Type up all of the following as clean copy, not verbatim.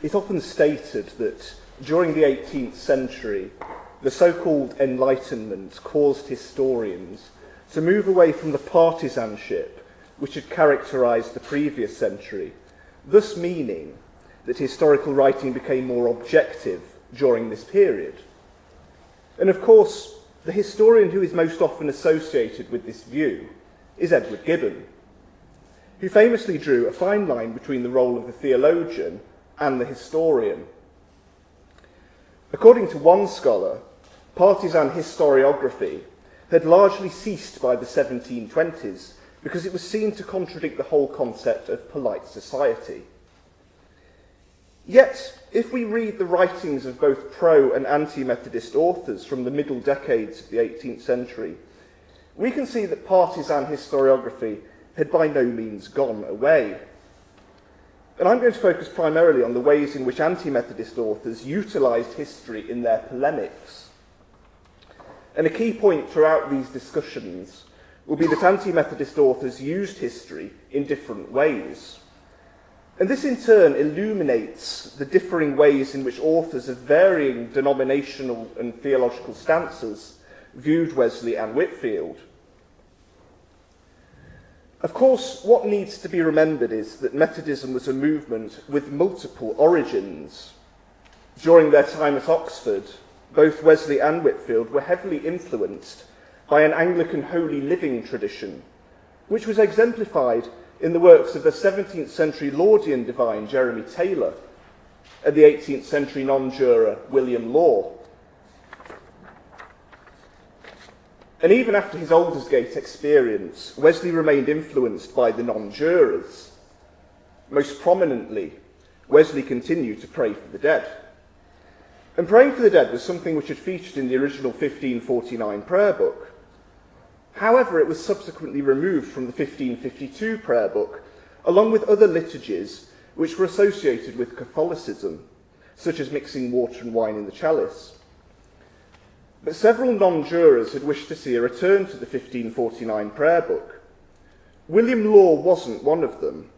it's often stated that during the 18th century, the so-called Enlightenment caused historians to move away from the partisanship which had characterised the previous century, thus meaning that historical writing became more objective during this period. And of course, the historian who is most often associated with this view is Edward Gibbon, who famously drew a fine line between the role of the theologian and the historian. According to one scholar, partisan historiography had largely ceased by the 1720s because it was seen to contradict the whole concept of polite society. Yet, if we read the writings of both pro- and anti-Methodist authors from the middle decades of the 18th century, we can see that partisan historiography had by no means gone away. And I'm going to focus primarily on the ways in which anti-Methodist authors utilised history in their polemics. And a key point throughout these discussions will be that anti-Methodist authors used history in different ways. And this in turn illuminates the differing ways in which authors of varying denominational and theological stances viewed Wesley and Whitefield. Of course, what needs to be remembered is that Methodism was a movement with multiple origins. During their time at Oxford, both Wesley and Whitefield were heavily influenced by an Anglican holy living tradition, which was exemplified in the works of the 17th century Laudian divine Jeremy Taylor and the 18th century non-juror William Law. And even after his Aldersgate experience, Wesley remained influenced by the non-jurors. Most prominently, Wesley continued to pray for the dead. And praying for the dead was something which had featured in the original 1549 prayer book. However, it was subsequently removed from the 1552 prayer book, along with other liturgies which were associated with Catholicism, such as mixing water and wine in the chalice. But several non-jurors had wished to see a return to the 1549 prayer book. William Law wasn't one of them,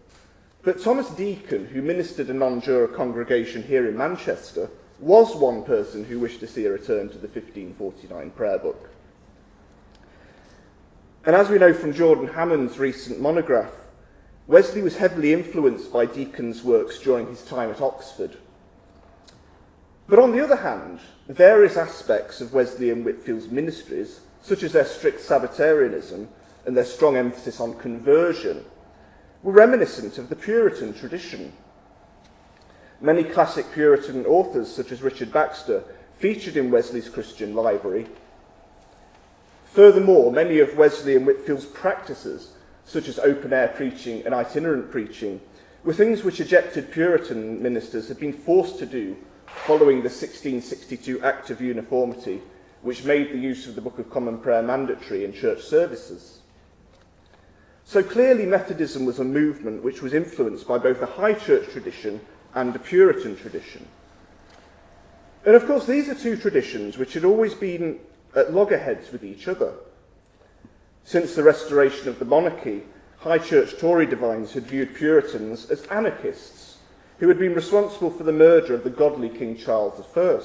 but Thomas Deacon, who ministered a non-juror congregation here in Manchester, was one person who wished to see a return to the 1549 prayer book. And as we know from Jordan Hammond's recent monograph, Wesley was heavily influenced by Deacon's works during his time at Oxford. But on the other hand, various aspects of Wesley and Whitefield's ministries, such as their strict Sabbatarianism and their strong emphasis on conversion, were reminiscent of the Puritan tradition. Many classic Puritan authors, such as Richard Baxter, featured in Wesley's Christian library. Furthermore, many of Wesley and Whitefield's practices, such as open-air preaching and itinerant preaching, were things which ejected Puritan ministers had been forced to do following the 1662 Act of Uniformity, which made the use of the Book of Common Prayer mandatory in church services. So clearly Methodism was a movement which was influenced by both the high church tradition and the Puritan tradition. And of course, these are two traditions which had always been at loggerheads with each other. Since the restoration of the monarchy, high church Tory divines had viewed Puritans as anarchists who had been responsible for the murder of the godly King Charles I.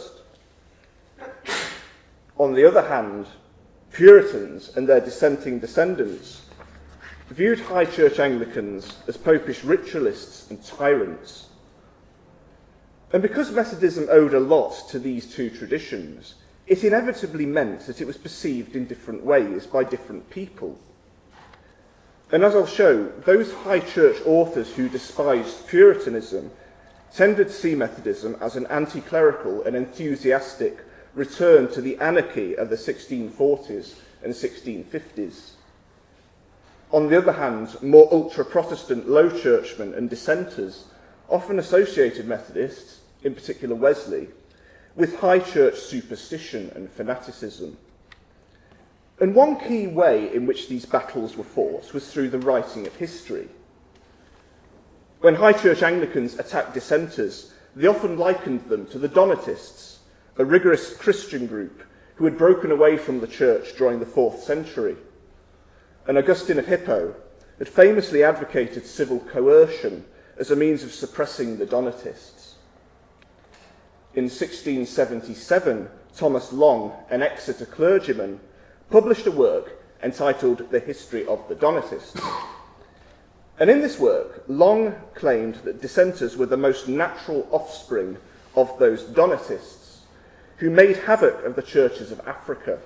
On the other hand, Puritans and their dissenting descendants viewed high church Anglicans as popish ritualists and tyrants. And because Methodism owed a lot to these two traditions, it inevitably meant that it was perceived in different ways by different people. And as I'll show, those high church authors who despised Puritanism tended to see Methodism as an anti-clerical and enthusiastic return to the anarchy of the 1640s and 1650s. On the other hand, more ultra-Protestant low churchmen and dissenters often associated Methodists, in particular Wesley, with high church superstition and fanaticism. And one key way in which these battles were fought was through the writing of history. When high church Anglicans attacked dissenters, they often likened them to the Donatists, a rigorous Christian group who had broken away from the church during the 4th century. And Augustine of Hippo had famously advocated civil coercion as a means of suppressing the Donatists. in 1677, Thomas Long, an Exeter clergyman, published a work entitled The History of the Donatists. And in this work, Long claimed that dissenters were the most natural offspring of those Donatists who made havoc of the churches of Africa.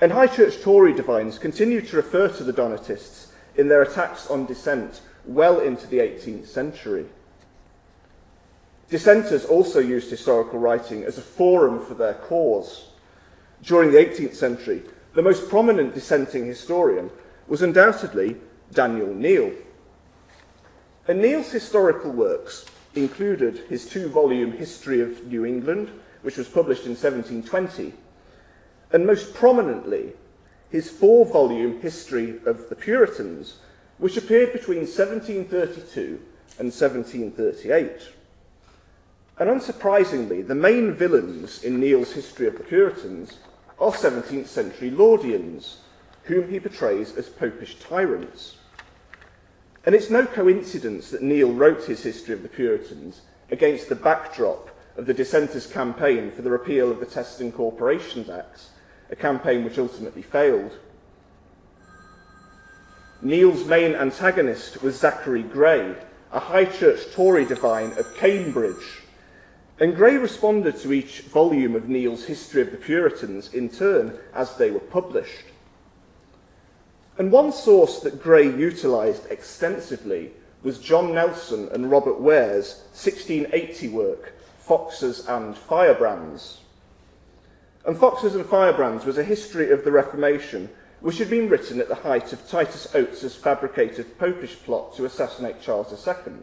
And High Church Tory divines continued to refer to the Donatists in their attacks on dissent well into the 18th century. Dissenters also used historical writing as a forum for their cause. During the 18th century, the most prominent dissenting historian was undoubtedly Daniel Neale. And Neale's historical works included his 2-volume History of New England, which was published in 1720, and most prominently, his 4-volume History of the Puritans, which appeared between 1732 and 1738. And unsurprisingly, the main villains in Neale's History of the Puritans are 17th century Laudians, whom he portrays as popish tyrants. And it's no coincidence that Neale wrote his History of the Puritans against the backdrop of the dissenters' campaign for the repeal of the Test and Corporations Acts, a campaign which ultimately failed. Neale's main antagonist was Zachary Gray, a High Church Tory divine of Cambridge, and Gray responded to each volume of Neale's History of the Puritans in turn as they were published. And one source that Gray utilised extensively was John Nelson and Robert Ware's 1680 work, Foxes and Firebrands. And Foxes and Firebrands was a history of the Reformation which had been written at the height of Titus Oates's fabricated popish plot to assassinate Charles II.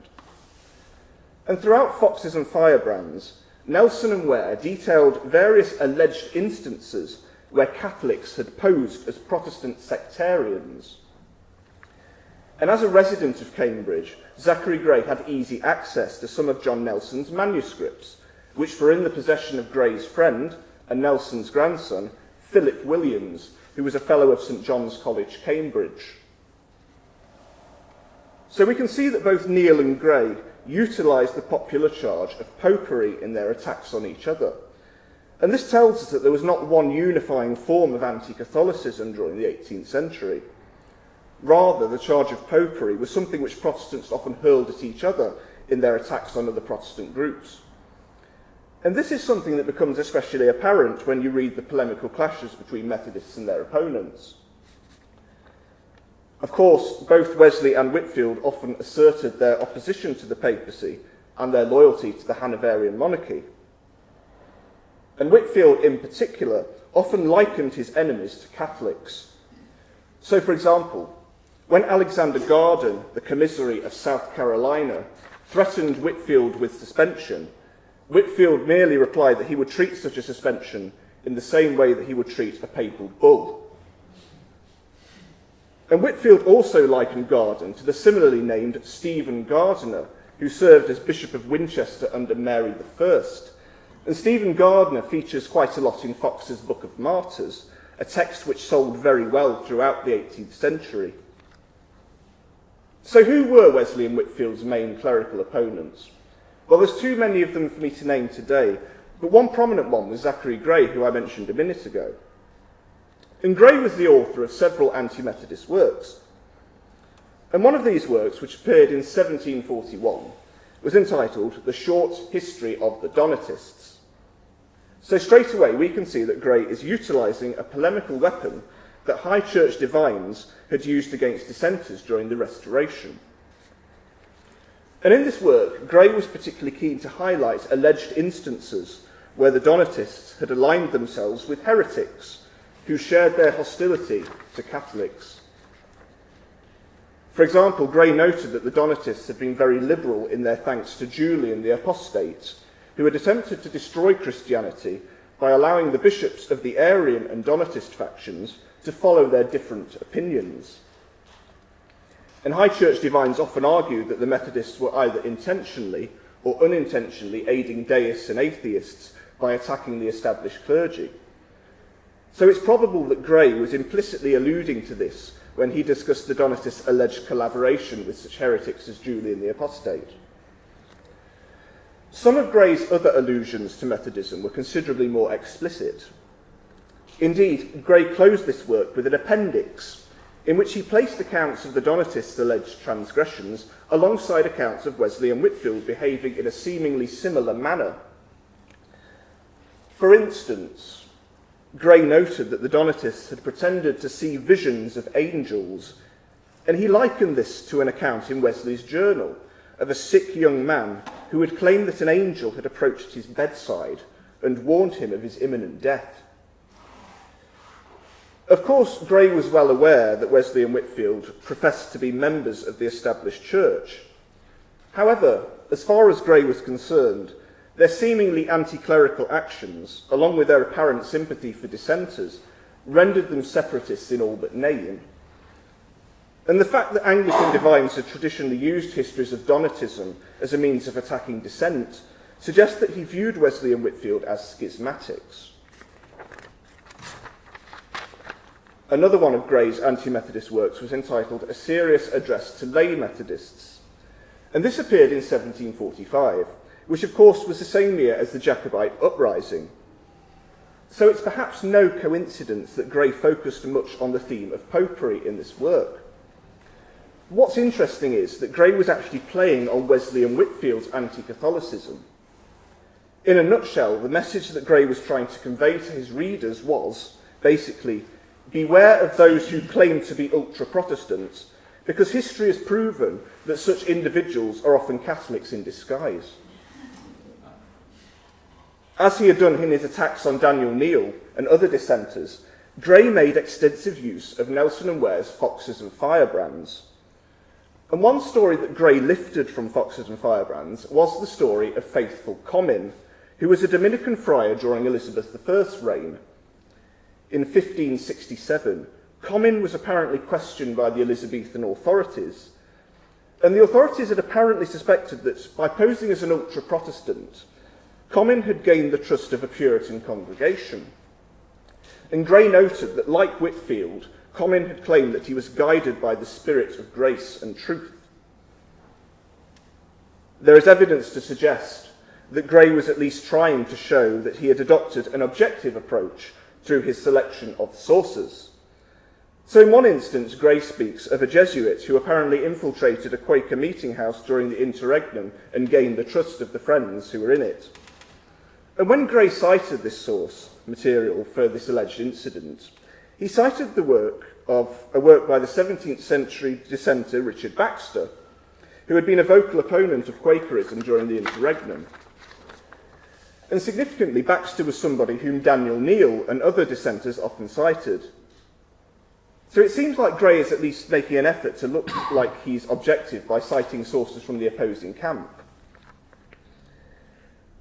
And throughout Foxes and Firebrands, Nelson and Ware detailed various alleged instances where Catholics had posed as Protestant sectarians. And as a resident of Cambridge, Zachary Gray had easy access to some of John Nelson's manuscripts, which were in the possession of Gray's friend and Nelson's grandson, Philip Williams, who was a fellow of St John's College, Cambridge. So we can see that both Neale and Gray utilised the popular charge of popery in their attacks on each other. And this tells us that there was not one unifying form of anti-Catholicism during the 18th century. Rather, the charge of popery was something which Protestants often hurled at each other in their attacks on other Protestant groups. And this is something that becomes especially apparent when you read the polemical clashes between Methodists and their opponents. Of course, both Wesley and Whitefield often asserted their opposition to the papacy and their loyalty to the Hanoverian monarchy. And Whitefield, in particular, often likened his enemies to Catholics. So, for example, when Alexander Garden, the commissary of South Carolina, threatened Whitefield with suspension, Whitefield merely replied that he would treat such a suspension in the same way that he would treat a papal bull. And Whitefield also likened Garden to the similarly named Stephen Gardiner, who served as Bishop of Winchester under Mary I. And Stephen Gardiner features quite a lot in Fox's Book of Martyrs, a text which sold very well throughout the 18th century. So who were Wesley and Whitefield's main clerical opponents? Well, there's too many of them for me to name today, but one prominent one was Zachary Gray, who I mentioned a minute ago. And Gray was the author of several anti-Methodist works. And one of these works, which appeared in 1741, was entitled The Short History of the Donatists. So straight away we can see that Gray is utilising a polemical weapon that High Church divines had used against dissenters during the Restoration. And in this work, Gray was particularly keen to highlight alleged instances where the Donatists had aligned themselves with heretics who shared their hostility to Catholics. For example, Gray noted that the Donatists had been very liberal in their thanks to Julian the Apostate, who had attempted to destroy Christianity by allowing the bishops of the Arian and Donatist factions to follow their different opinions. And High Church divines often argued that the Methodists were either intentionally or unintentionally aiding deists and atheists by attacking the established clergy. So it's probable that Gray was implicitly alluding to this when he discussed the Donatists' alleged collaboration with such heretics as Julian the Apostate. Some of Gray's other allusions to Methodism were considerably more explicit. Indeed, Gray closed this work with an appendix in which he placed accounts of the Donatists' alleged transgressions alongside accounts of Wesley and Whitefield behaving in a seemingly similar manner. For instance, Gray noted that the Donatists had pretended to see visions of angels, and he likened this to an account in Wesley's journal of a sick young man who had claimed that an angel had approached his bedside and warned him of his imminent death. Of course, Gray was well aware that Wesley and Whitefield professed to be members of the established church. However, as far as Gray was concerned, their seemingly anti-clerical actions, along with their apparent sympathy for dissenters, rendered them separatists in all but name. And the fact that Anglican divines had traditionally used histories of Donatism as a means of attacking dissent suggests that he viewed Wesley and Whitefield as schismatics. Another one of Gray's anti-Methodist works was entitled A Serious Address to Lay Methodists, and this appeared in 1745, which of course was the same year as the Jacobite uprising. So it's perhaps no coincidence that Gray focused much on the theme of popery in this work. What's interesting is that Gray was actually playing on Wesley and Whitefield's anti-Catholicism. In a nutshell, the message that Gray was trying to convey to his readers was, basically, beware of those who claim to be ultra-Protestants, because history has proven that such individuals are often Catholics in disguise. As he had done in his attacks on Daniel Neal and other dissenters, Gray made extensive use of Nelson and Ware's Foxes and Firebrands. And one story that Gray lifted from Foxes and Firebrands was the story of faithful Comyn, who was a Dominican friar during Elizabeth I's reign. In 1567, Comyn was apparently questioned by the Elizabethan authorities, and the authorities had apparently suspected that by posing as an ultra-Protestant, Comyn had gained the trust of a Puritan congregation. And Gray noted that, like Whitefield, Comyn had claimed that he was guided by the spirit of grace and truth. There is evidence to suggest that Gray was at least trying to show that he had adopted an objective approach through his selection of sources. So in one instance, Gray speaks of a Jesuit who apparently infiltrated a Quaker meeting house during the interregnum and gained the trust of the friends who were in it. And when Gray cited this source material for this alleged incident, he cited a work by the 17th century dissenter Richard Baxter, who had been a vocal opponent of Quakerism during the interregnum. And significantly, Baxter was somebody whom Daniel Neal and other dissenters often cited. So it seems like Gray is at least making an effort to look like he's objective by citing sources from the opposing camp.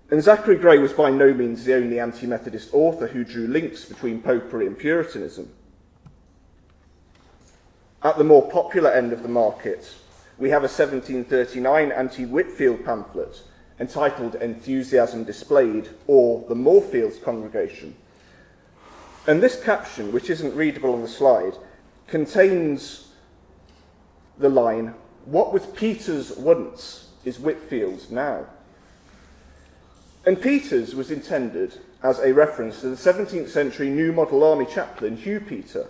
And Zachary Gray was by no means the only anti-Methodist author who drew links between popery and Puritanism. At the more popular end of the market, we have a 1739 anti-Whitefield pamphlet entitled Enthusiasm Displayed, or The Moorfields Congregation. And this caption, which isn't readable on the slide, contains the line, "What was Peter's once is Whitefield's now." And Peter's was intended as a reference to the 17th century New Model Army chaplain Hugh Peter.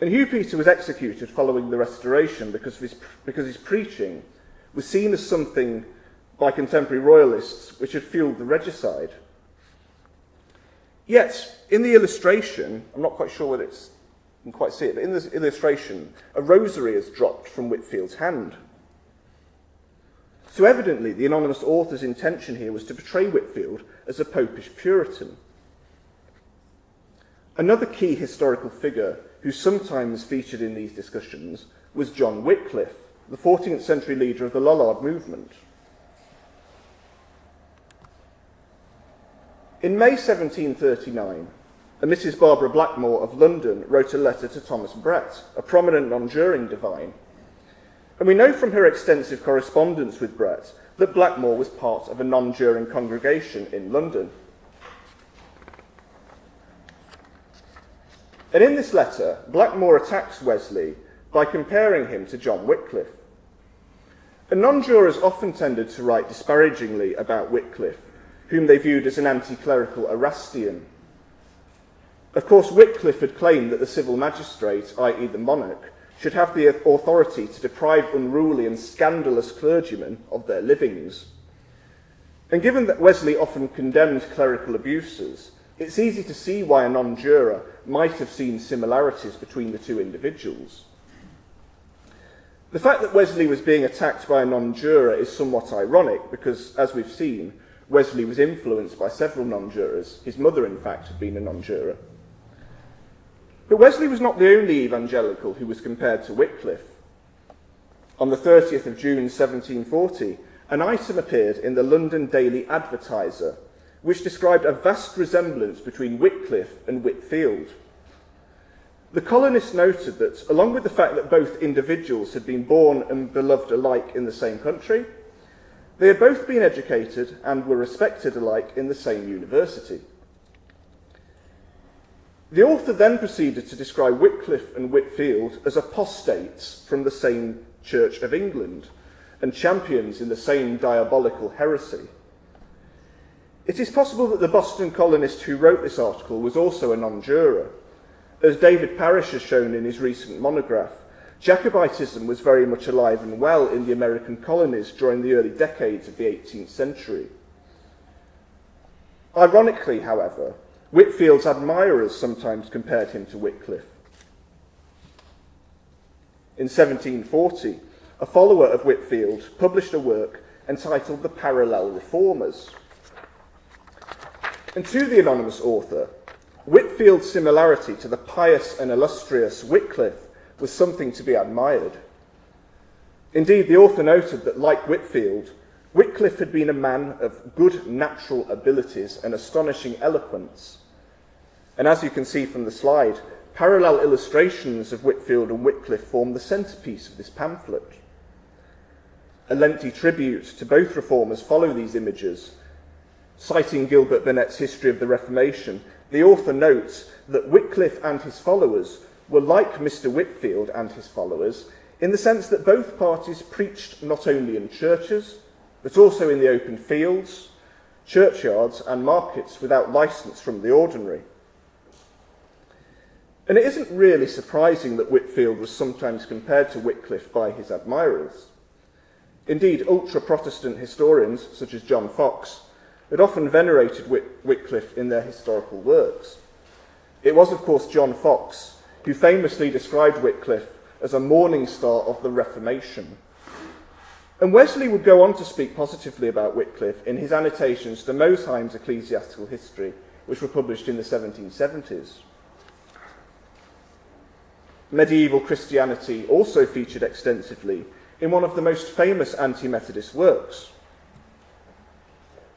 And Hugh Peter was executed following the Restoration because his preaching was seen as something by contemporary royalists which had fueled the regicide. Yet, in the illustration, I'm not quite sure whether you can quite see it, but in this illustration, a rosary is dropped from Whitefield's hand. So evidently, the anonymous author's intention here was to portray Whitefield as a popish Puritan. Another key historical figure who sometimes featured in these discussions was John Wycliffe, the 14th century leader of the Lollard movement. In May 1739, a Mrs. Barbara Blackmore of London wrote a letter to Thomas Brett, a prominent non-juring divine. And we know from her extensive correspondence with Brett that Blackmore was part of a non-juring congregation in London. And in this letter, Blackmore attacks Wesley by comparing him to John Wycliffe. And non-jurors often tended to write disparagingly about Wycliffe, whom they viewed as an anti-clerical Erastian. Of course, Wycliffe had claimed that the civil magistrate, i.e. the monarch, should have the authority to deprive unruly and scandalous clergymen of their livings. And given that Wesley often condemned clerical abuses, it's easy to see why a non-juror might have seen similarities between the two individuals. The fact that Wesley was being attacked by a non-juror is somewhat ironic because, as we've seen, Wesley was influenced by several non-jurors. His mother, in fact, had been a non-juror. But Wesley was not the only evangelical who was compared to Wycliffe. On the 30th of June 1740, an item appeared in the London Daily Advertiser, which described a vast resemblance between Wycliffe and Whitefield. The colonists noted that, along with the fact that both individuals had been born and beloved alike in the same country, they had both been educated and were respected alike in the same university. The author then proceeded to describe Wycliffe and Whitefield as apostates from the same Church of England and champions in the same diabolical heresy. It is possible that the Boston colonist who wrote this article was also a non-juror. As David Parrish has shown in his recent monograph, Jacobitism was very much alive and well in the American colonies during the early decades of the 18th century. Ironically, however, Whitefield's admirers sometimes compared him to Wycliffe. In 1740, a follower of Whitefield published a work entitled The Parallel Reformers. And to the anonymous author, Whitefield's similarity to the pious and illustrious Wycliffe was something to be admired. Indeed, the author noted that, like Whitefield, Wycliffe had been a man of good natural abilities and astonishing eloquence. And as you can see from the slide, parallel illustrations of Whitefield and Wycliffe form the centrepiece of this pamphlet. A lengthy tribute to both reformers follow these images. Citing Gilbert Burnet's History of the Reformation, the author notes that Wycliffe and his followers were like Mr. Whitefield and his followers in the sense that both parties preached not only in churches, but also in the open fields, churchyards and markets without license from the ordinary. And it isn't really surprising that Whitefield was sometimes compared to Wycliffe by his admirers. Indeed, ultra-Protestant historians, such as John Fox, had often venerated Wycliffe in their historical works. It was, of course, John Fox who famously described Wycliffe as a morning star of the Reformation. And Wesley would go on to speak positively about Wycliffe in his annotations to Mosheim's Ecclesiastical History, which were published in the 1770s. Medieval Christianity also featured extensively in one of the most famous anti-Methodist works.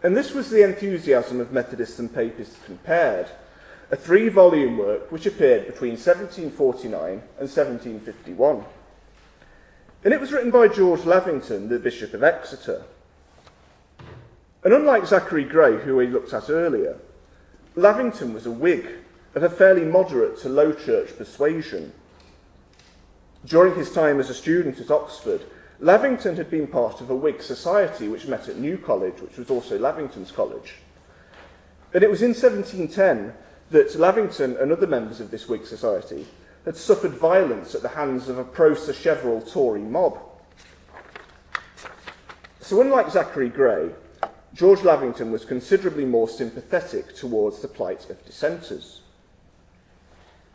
And this was The Enthusiasm of Methodists and Papists Compared, a 3-volume work which appeared between 1749 and 1751. And it was written by George Lavington, the Bishop of Exeter. And unlike Zachary Gray, who we looked at earlier, Lavington was a Whig of a fairly moderate to low church persuasion. During his time as a student at Oxford, Lavington had been part of a Whig society which met at New College, which was also Lavington's college. And it was in 1710 that Lavington and other members of this Whig society had suffered violence at the hands of a pro-Sacheverell Tory mob. So unlike Zachary Gray, George Lavington was considerably more sympathetic towards the plight of dissenters.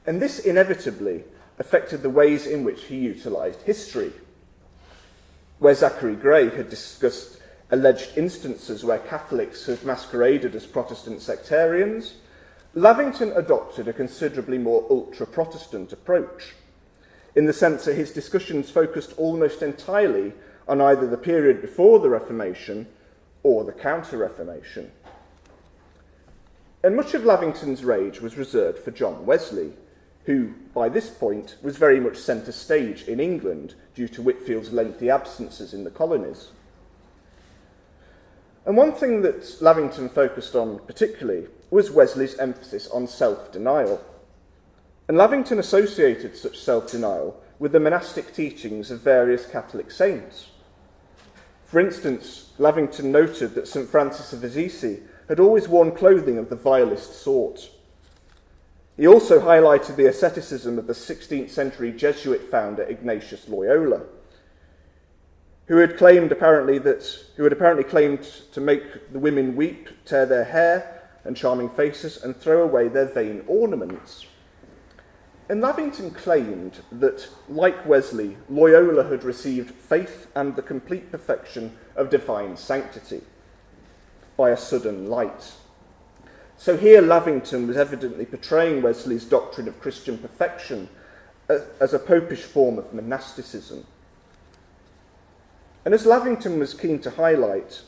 And this inevitably affected the ways in which he utilised history. Where Zachary Gray had discussed alleged instances where Catholics had masqueraded as Protestant sectarians, Lavington adopted a considerably more ultra-Protestant approach, in the sense that his discussions focused almost entirely on either the period before the Reformation or the Counter-Reformation. And much of Lavington's rage was reserved for John Wesley, who, by this point, was very much centre stage in England due to Whitefield's lengthy absences in the colonies. And one thing that Lavington focused on particularly was Wesley's emphasis on self-denial. And Lavington associated such self-denial with the monastic teachings of various Catholic saints. For instance, Lavington noted that St. Francis of Assisi had always worn clothing of the vilest sort. He also highlighted the asceticism of the 16th century Jesuit founder Ignatius Loyola, who had apparently claimed to make the women weep, tear their hair and charming faces, and throw away their vain ornaments. And Lavington claimed that, like Wesley, Loyola had received faith and the complete perfection of divine sanctity by a sudden light. So here Lavington was evidently portraying Wesley's doctrine of Christian perfection as a popish form of monasticism. And as Lavington was keen to highlight,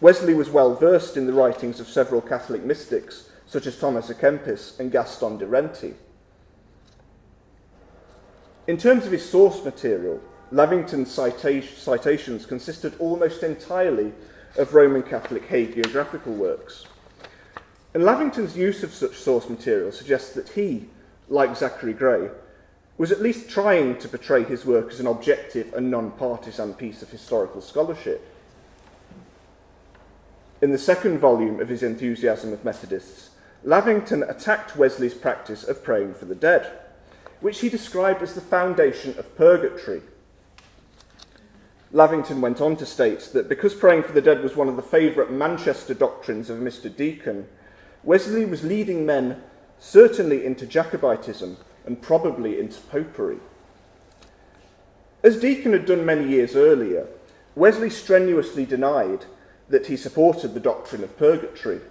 Wesley was well versed in the writings of several Catholic mystics, such as Thomas à Kempis and Gaston de Renty. In terms of his source material, Lavington's citations consisted almost entirely of Roman Catholic hagiographical works. And Lavington's use of such source material suggests that he, like Zachary Gray, was at least trying to portray his work as an objective and non-partisan piece of historical scholarship. In the second volume of his Enthusiasm of Methodists, Lavington attacked Wesley's practice of praying for the dead, which he described as the foundation of purgatory. Lavington went on to state that because praying for the dead was one of the favourite Manchester doctrines of Mr. Deacon, Wesley was leading men certainly into Jacobitism and probably into popery. As Deacon had done many years earlier, Wesley strenuously denied that he supported the doctrine of purgatory.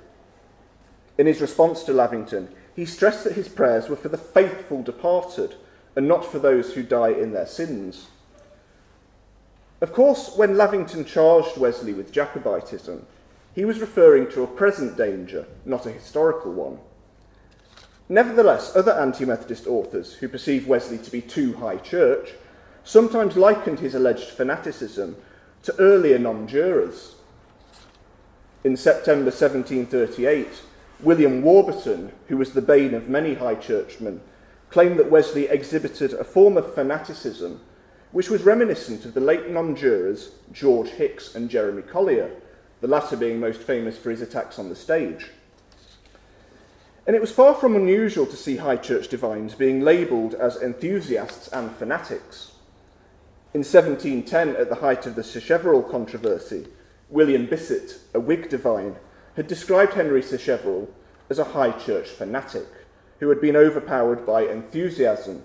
In his response to Lavington, he stressed that his prayers were for the faithful departed and not for those who die in their sins. Of course, when Lavington charged Wesley with Jacobitism, he was referring to a present danger, not a historical one. Nevertheless, other anti-Methodist authors who perceived Wesley to be too high church sometimes likened his alleged fanaticism to earlier non-jurors. In September 1738, William Warburton, who was the bane of many high churchmen, claimed that Wesley exhibited a form of fanaticism which was reminiscent of the late non-jurors George Hicks and Jeremy Collier, the latter being most famous for his attacks on the stage. And it was far from unusual to see high church divines being labelled as enthusiasts and fanatics. In 1710, at the height of the Sacheverell controversy, William Bissett, a Whig divine, had described Henry Sacheverell as a high church fanatic who had been overpowered by enthusiasm.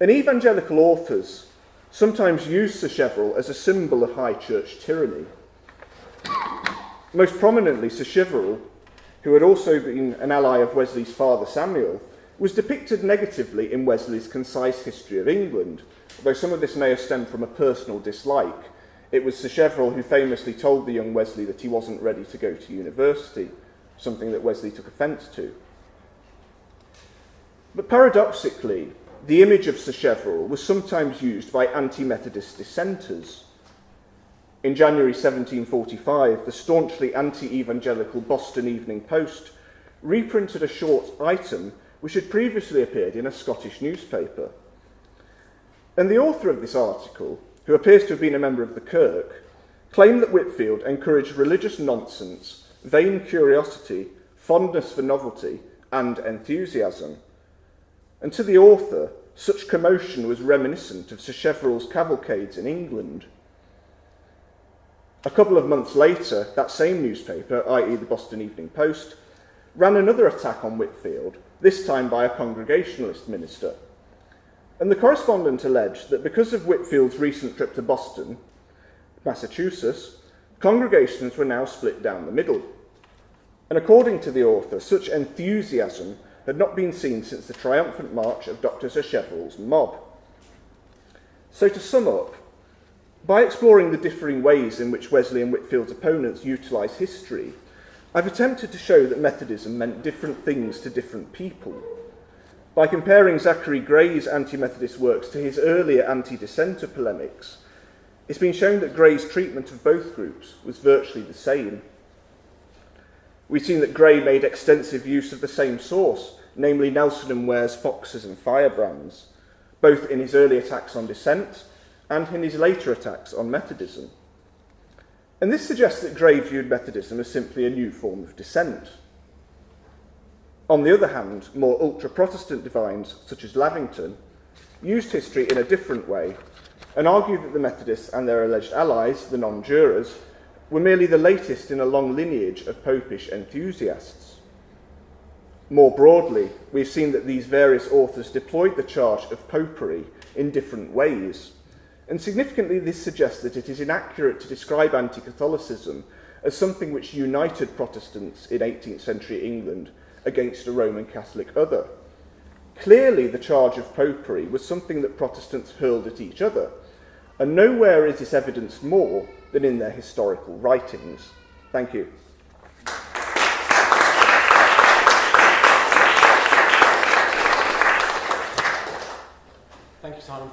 And evangelical authors sometimes use Sacheverell as a symbol of high church tyranny. Most prominently, Sacheverell, who had also been an ally of Wesley's father Samuel, was depicted negatively in Wesley's Concise History of England, though some of this may have stemmed from a personal dislike. It was Sacheverell who famously told the young Wesley that he wasn't ready to go to university, something that Wesley took offence to. But paradoxically, the image of Sacheverell was sometimes used by anti-Methodist dissenters. In January 1745, the staunchly anti-evangelical Boston Evening Post reprinted a short item which had previously appeared in a Scottish newspaper. And the author of this article, who appears to have been a member of the Kirk, claimed that Whitefield encouraged religious nonsense, vain curiosity, fondness for novelty, and enthusiasm. And to the author, such commotion was reminiscent of Sacheverell's cavalcades in England. A couple of months later, that same newspaper, i.e. the Boston Evening Post, ran another attack on Whitefield, this time by a Congregationalist minister. And the correspondent alleged that because of Whitefield's recent trip to Boston, Massachusetts, congregations were now split down the middle. And according to the author, such enthusiasm had not been seen since the triumphant march of Dr. Sacheverell's mob. So to sum up, by exploring the differing ways in which Wesley and Whitefield's opponents utilise history, I've attempted to show that Methodism meant different things to different people. By comparing Zachary Gray's anti-Methodist works to his earlier anti-dissenter polemics, it's been shown that Gray's treatment of both groups was virtually the same. We've seen that Gray made extensive use of the same source, namely Nelson and Ware's Foxes and Firebrands, both in his early attacks on dissent and in his later attacks on Methodism. And this suggests that Gray viewed Methodism as simply a new form of dissent. On the other hand, more ultra-Protestant divines, such as Lavington, used history in a different way and argued that the Methodists and their alleged allies, the non-jurors, were merely the latest in a long lineage of popish enthusiasts. More broadly, we've seen that these various authors deployed the charge of popery in different ways, and significantly this suggests that it is inaccurate to describe anti-Catholicism as something which united Protestants in 18th century England against a Roman Catholic other. Clearly, the charge of popery was something that Protestants hurled at each other, and nowhere is this evidenced more than in their historical writings. Thank you. Thank you, Simon.